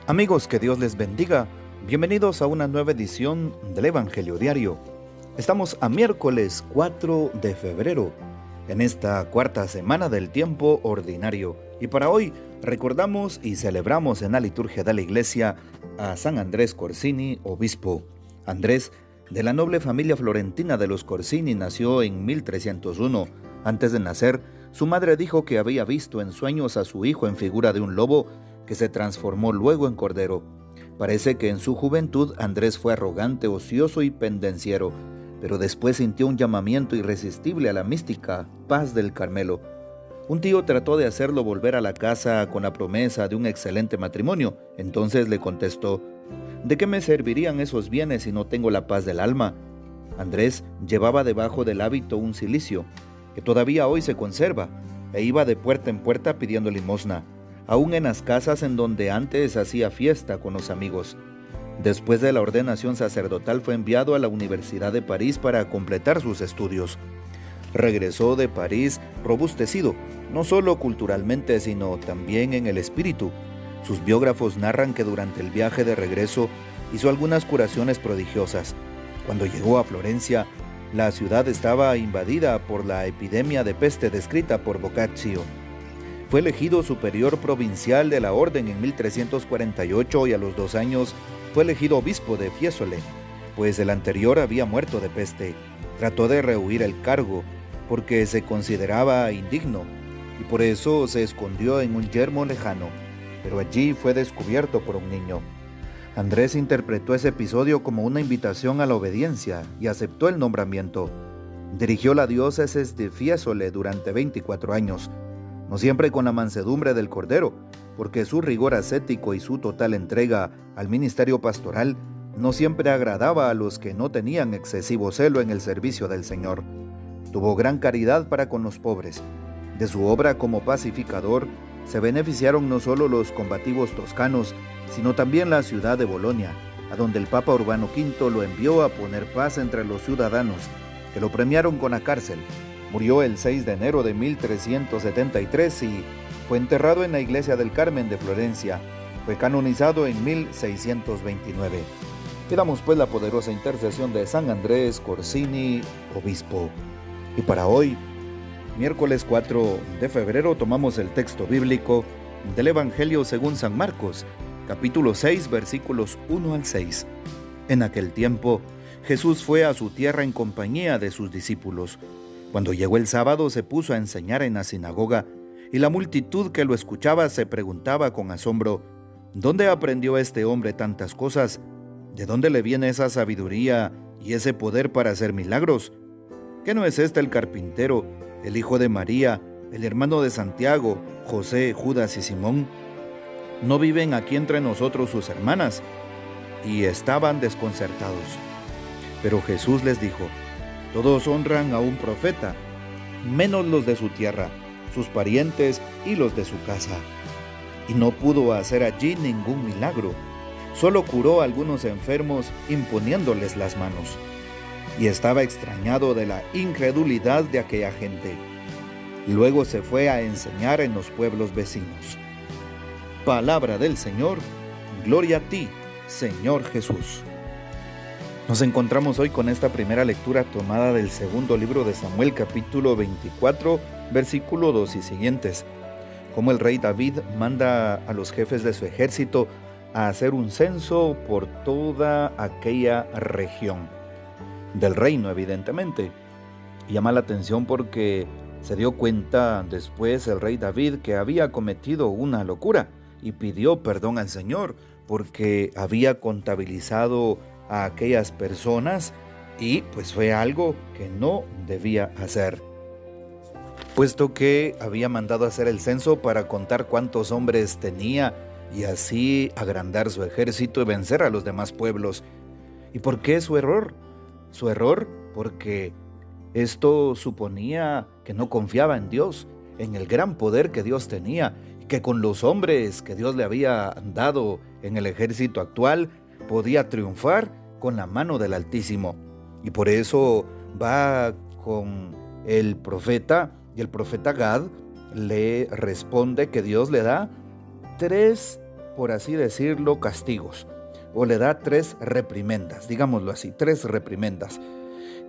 Amigos, que Dios les bendiga. Bienvenidos a una nueva edición del Evangelio Diario. Estamos a miércoles 4 de febrero, en esta cuarta semana del tiempo ordinario. Y para hoy recordamos y celebramos en la liturgia de la Iglesia a San Andrés Corsini, obispo. Andrés, de la noble familia florentina de los Corsini, nació en 1301. Antes de nacer, su madre dijo que había visto en sueños a su hijo en figura de un lobo que se transformó luego en cordero. Parece que en su juventud Andrés fue arrogante, ocioso y pendenciero, pero después sintió un llamamiento irresistible a la mística paz del Carmelo. Un tío trató de hacerlo volver a la casa con la promesa de un excelente matrimonio. Entonces le contestó: ¿de qué me servirían esos bienes si no tengo la paz del alma? Andrés llevaba debajo del hábito un cilicio, que todavía hoy se conserva, e iba de puerta en puerta pidiendo limosna, aún en las casas en donde antes hacía fiesta con los amigos. Después de la ordenación sacerdotal fue enviado a la Universidad de París para completar sus estudios. Regresó de París robustecido, no solo culturalmente, sino también en el espíritu. Sus biógrafos narran que durante el viaje de regreso hizo algunas curaciones prodigiosas. Cuando llegó a Florencia, la ciudad estaba invadida por la epidemia de peste descrita por Boccaccio. Fue elegido superior provincial de la orden en 1348 y a los 2 años fue elegido obispo de Fiesole, pues el anterior había muerto de peste. Trató de rehuir el cargo porque se consideraba indigno y por eso se escondió en un yermo lejano, pero allí fue descubierto por un niño. Andrés interpretó ese episodio como una invitación a la obediencia y aceptó el nombramiento. Dirigió la diócesis de Fiesole durante 24 años, no siempre con la mansedumbre del Cordero, porque su rigor ascético y su total entrega al ministerio pastoral no siempre agradaba a los que no tenían excesivo celo en el servicio del Señor. Tuvo gran caridad para con los pobres. De su obra como pacificador se beneficiaron no solo los combativos toscanos, sino también la ciudad de Bolonia, a donde el Papa Urbano V lo envió a poner paz entre los ciudadanos, que lo premiaron con la cárcel. Murió el 6 de enero de 1373 y fue enterrado en la iglesia del Carmen de Florencia. Fue canonizado en 1629. Pidamos pues la poderosa intercesión de San Andrés Corsini, obispo. Y para hoy, miércoles 4 de febrero, tomamos el texto bíblico del Evangelio según San Marcos, capítulo 6, versículos 1 al 6. En aquel tiempo, Jesús fue a su tierra en compañía de sus discípulos. Cuando llegó el sábado se puso a enseñar en la sinagoga, y la multitud que lo escuchaba se preguntaba con asombro: ¿dónde aprendió este hombre tantas cosas? ¿De dónde le viene esa sabiduría y ese poder para hacer milagros? ¿Qué no es este el carpintero, el hijo de María, el hermano de Santiago, José, Judas y Simón? ¿No viven aquí entre nosotros sus hermanas? Y estaban desconcertados. Pero Jesús les dijo: todos honran a un profeta, menos los de su tierra, sus parientes y los de su casa. Y no pudo hacer allí ningún milagro, solo curó a algunos enfermos imponiéndoles las manos. Y estaba extrañado de la incredulidad de aquella gente. Luego se fue a enseñar en los pueblos vecinos. Palabra del Señor, gloria a ti, Señor Jesús. Nos encontramos hoy con esta primera lectura tomada del segundo libro de Samuel, capítulo 24, versículo 2 y siguientes. Como el rey David manda a los jefes de su ejército a hacer un censo por toda aquella región del reino, evidentemente. Llama la atención porque se dio cuenta después el rey David que había cometido una locura y pidió perdón al Señor porque había contabilizado a aquellas personas y pues fue algo que no debía hacer, puesto que había mandado hacer el censo para contar cuántos hombres tenía y así agrandar su ejército y vencer a los demás pueblos. ¿Y por qué su error? Su error porque esto suponía que no confiaba en Dios, en el gran poder que Dios tenía, y que con los hombres que Dios le había dado en el ejército actual podía triunfar con la mano del Altísimo. Y por eso va con el profeta, y el profeta Gad le responde que Dios le da 3 por así decirlo, castigos, o le da 3 reprimendas, digámoslo así, 3 reprimendas.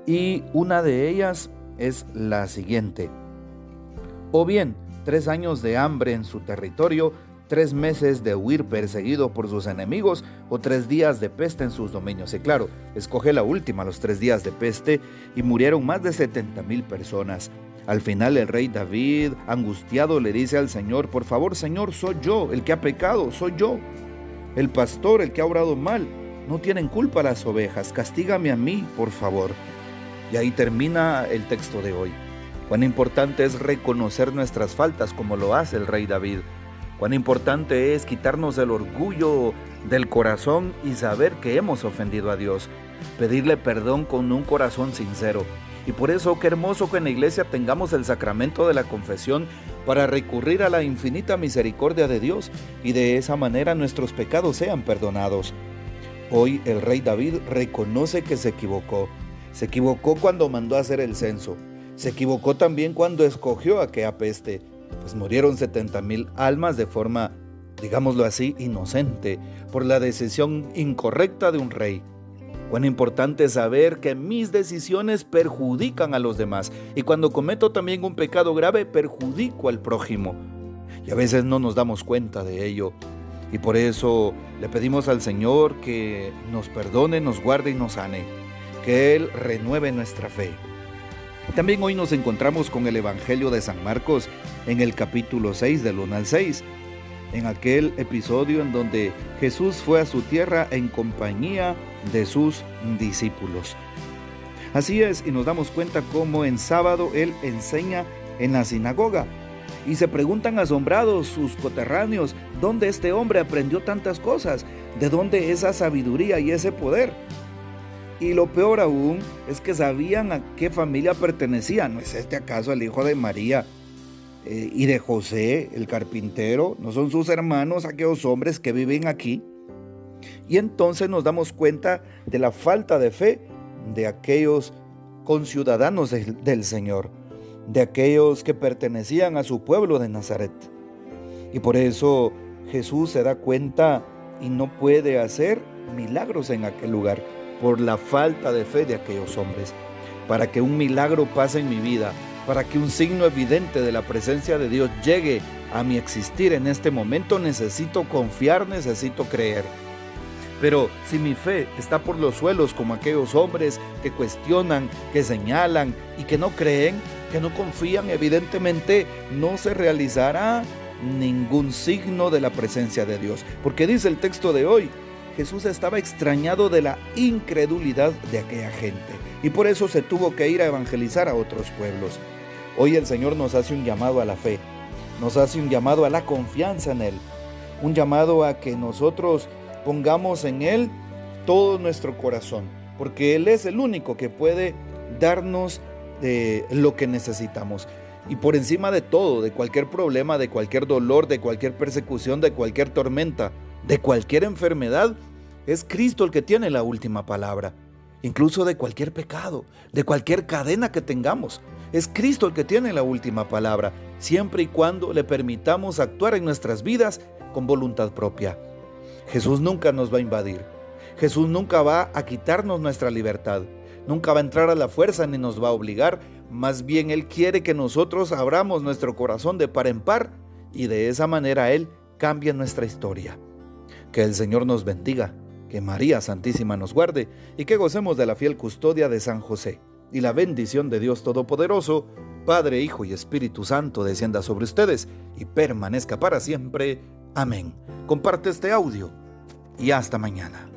Y una de ellas es la siguiente: o bien 3 años de hambre en su territorio, 3 meses de huir perseguido por sus enemigos, o 3 días de peste en sus dominios. Y claro, escoge la última, los 3 días de peste, y murieron más de 70,000 personas. Al final el rey David, angustiado, le dice al Señor: por favor, Señor, soy yo el que ha pecado, soy yo, el pastor, el que ha obrado mal. No tienen culpa las ovejas, castígame a mí, por favor. Y ahí termina el texto de hoy. Cuán importante es reconocer nuestras faltas como lo hace el rey David. Cuán importante es quitarnos el orgullo del corazón y saber que hemos ofendido a Dios. Pedirle perdón con un corazón sincero. Y por eso qué hermoso que en la iglesia tengamos el sacramento de la confesión para recurrir a la infinita misericordia de Dios y de esa manera nuestros pecados sean perdonados. Hoy el rey David reconoce que se equivocó. Se equivocó cuando mandó a hacer el censo. Se equivocó también cuando escogió aquella peste. Pues murieron 70,000 almas de forma, digámoslo así, inocente, por la decisión incorrecta de un rey. Cuán importante es saber que mis decisiones perjudican a los demás, y cuando cometo también un pecado grave, perjudico al prójimo. Y a veces no nos damos cuenta de ello. Y por eso le pedimos al Señor que nos perdone, nos guarde y nos sane, que Él renueve nuestra fe. También hoy nos encontramos con el Evangelio de San Marcos en el capítulo 6 del 1 al 6, en aquel episodio en donde Jesús fue a su tierra en compañía de sus discípulos. Así es, y nos damos cuenta cómo en sábado Él enseña en la sinagoga, y se preguntan asombrados sus coterráneos: ¿dónde este hombre aprendió tantas cosas? ¿De dónde esa sabiduría y ese poder? Y lo peor aún es que sabían a qué familia pertenecía. ¿No es este acaso el hijo de María y de José, el carpintero? ¿No son sus hermanos aquellos hombres que viven aquí? Y entonces nos damos cuenta de la falta de fe de aquellos conciudadanos del Señor, de aquellos que pertenecían a su pueblo de Nazaret. Y por eso Jesús se da cuenta y no puede hacer milagros en aquel lugar, por la falta de fe de aquellos hombres. Para que un milagro pase en mi vida, para que un signo evidente de la presencia de Dios llegue a mi existir en este momento, necesito confiar, necesito creer. Pero si mi fe está por los suelos como aquellos hombres que cuestionan, que señalan y que no creen, que no confían, evidentemente no se realizará ningún signo de la presencia de Dios. Porque dice el texto de hoy: Jesús estaba extrañado de la incredulidad de aquella gente y por eso se tuvo que ir a evangelizar a otros pueblos. Hoy el Señor nos hace un llamado a la fe, nos hace un llamado a la confianza en Él, un llamado a que nosotros pongamos en Él todo nuestro corazón, porque Él es el único que puede darnos lo que necesitamos. Y por encima de todo, de cualquier problema, de cualquier dolor, de cualquier persecución, de cualquier tormenta, de cualquier enfermedad, es Cristo el que tiene la última palabra. Incluso de cualquier pecado, de cualquier cadena que tengamos, es Cristo el que tiene la última palabra, siempre y cuando le permitamos actuar en nuestras vidas con voluntad propia. Jesús nunca nos va a invadir. Jesús nunca va a quitarnos nuestra libertad. Nunca va a entrar a la fuerza ni nos va a obligar. Más bien Él quiere que nosotros abramos nuestro corazón de par en par y de esa manera Él cambie nuestra historia. Que el Señor nos bendiga, que María Santísima nos guarde y que gocemos de la fiel custodia de San José. Y la bendición de Dios Todopoderoso, Padre, Hijo y Espíritu Santo, descienda sobre ustedes y permanezca para siempre. Amén. Comparte este audio y hasta mañana.